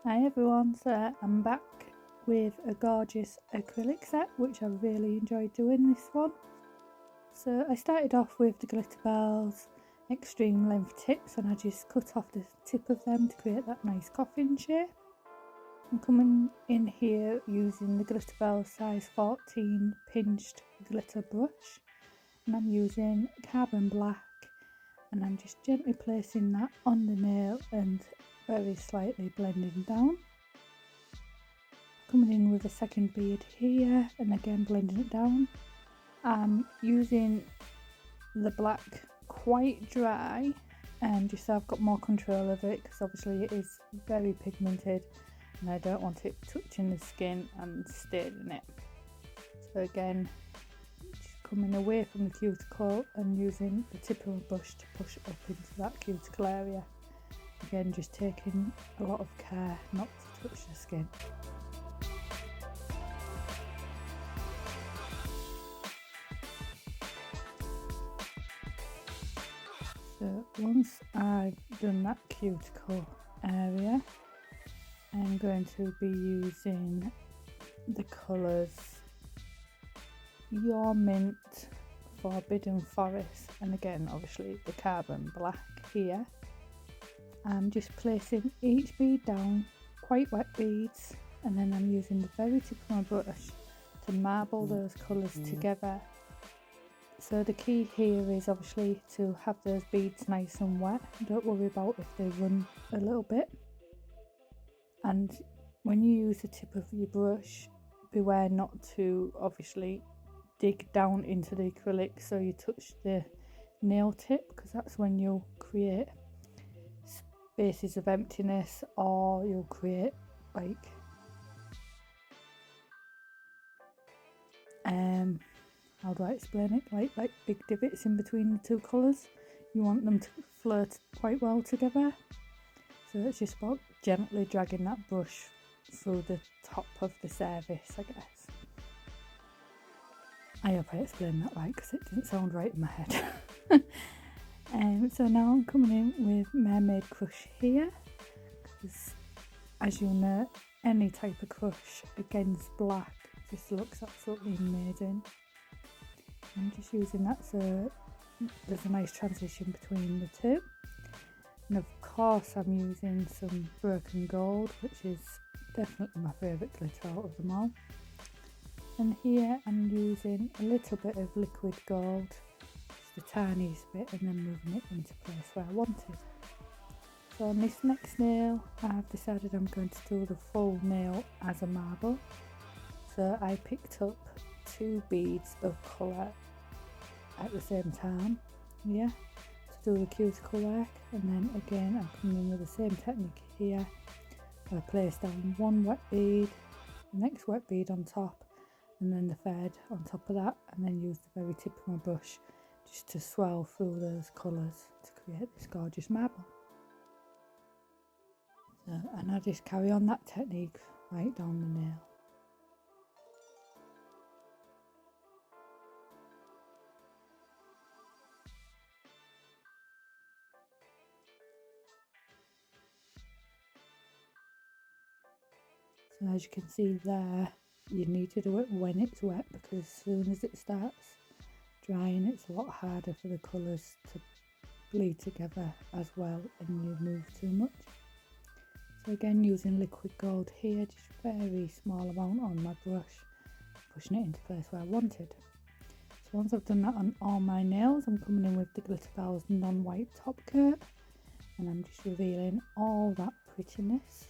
Hi everyone, so I'm back with a gorgeous acrylic set which I really enjoyed doing this one. So I started off with the Glitterbels extreme length tips and I just cut off the tip of them to create that nice coffin shape. I'm coming in here using the Glitterbels size 14 pinched glitter brush and I'm using carbon black and I'm just gently placing that on the nail and very slightly blending down. Coming in with a second bead here and again blending it down. I'm using the black quite dry and just so I've got more control of it because obviously it is very pigmented and I don't want it touching the skin and staining it. So again, just coming away from the cuticle and using the tip of a brush to push up into that cuticle area. Again, just taking a lot of care not to touch the skin. So once I've done that cuticle area, I'm going to be using the colours Your Mint, Forbidden Forest, and again obviously the carbon black here. I'm just placing each bead down, quite wet beads, and then I'm using the very tip of my brush to marble those colours together. So the key here is obviously to have those beads nice and wet. Don't worry about if they run a little bit. And when you use the tip of your brush, beware not to obviously dig down into the acrylic so you touch the nail tip, because that's when you'll create spaces of emptiness or you'll create like how do I explain it, like big divots in between the two colours. You want them to flirt quite well together, so it's just about gently dragging that brush through the top of the surface, I guess. I hope I explained that right because it didn't sound right in my head. So now I'm coming in with Mermaid Crush here, because as you'll know, any type of crush against black just looks absolutely amazing. I'm just using that so there's a nice transition between the two. And of course I'm using some broken gold, which is definitely my favourite glitter out of them all. And here I'm using a little bit of liquid gold, just the tiniest bit, and then moving it into place where I wanted. So on this next nail, I've decided I'm going to do the full nail as a marble. So I picked up 2 beads of colour at the same time, to do the cuticle work, and then again I'm coming in with the same technique here. I place down 1 wet bead, the next wet bead on top, and then the third on top of that, and then use the very tip of my brush just to swirl through those colours to create this gorgeous marble. So, and I just carry on that technique right down the nail. So as you can see there, you need to do it when it's wet, because as soon as it starts drying it's a lot harder for the colours to bleed together as well and you move too much. So again, using liquid gold here, just very small amount on my brush, pushing it into place where I wanted. So once I've done that on all my nails, I'm coming in with the Glitterbels non-white top coat and I'm just revealing all that prettiness.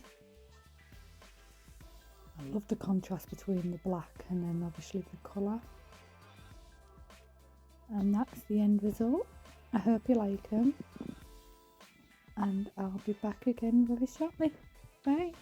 I love the contrast between the black and then obviously the colour. And that's the end result. I hope you like them. And I'll be back again very shortly. Bye.